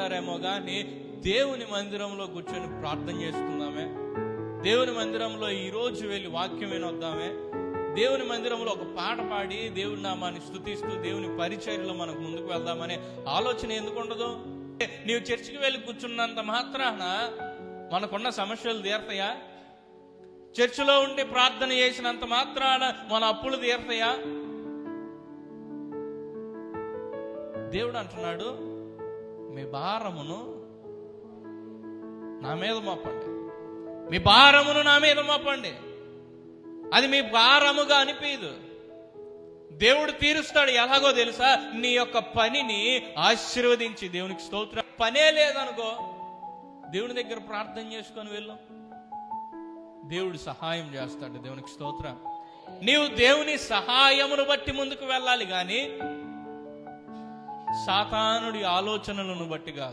అంటారేమో కానీ దేవుని మందిరంలో కూర్చొని ప్రార్థన చేసుకుందామే. దేవుని మందిరంలో ఈరోజు వెళ్ళి వాక్యం వినొద్దామే. దేవుని మందిరంలో ఒక పాట పాడి దేవుని నామాన్ని స్తుతిస్తూ దేవుని పరిచర్యలో మనకు ముందుకు వెళ్దామనే ఆలోచన ఎందుకు ఉండదు? నీవు చర్చికి వెళ్ళి కూర్చున్నంత మాత్రాన మనకున్న సమస్యలు తీరతాయా? చర్చిలో ఉండి ప్రార్థన చేసినంత మాత్రాన మన అప్పులు తీరతాయా? దేవుడు అంటున్నాడు, మీ భారమును నా మీద మోపండి, మీ భారమును నా మీద మోపండి. అది మీ భారముగా అనిపించదు. దేవుడు తీరుస్తాడు. ఎలాగో తెలుసా? నీ యొక్క పనిని ఆశీర్వదించి. దేవునికి స్తోత్రం. పనే లేదనుకో, దేవుని దగ్గర ప్రార్థన చేసుకొని వెళ్ళు, దేవుడు సహాయం చేస్తాడు. దేవునికి స్తోత్రం. నీవు దేవుని సహాయమును బట్టి ముందుకు వెళ్ళాలి కానీ సాతానుడి ఆలోచనలను బట్టి కాదు.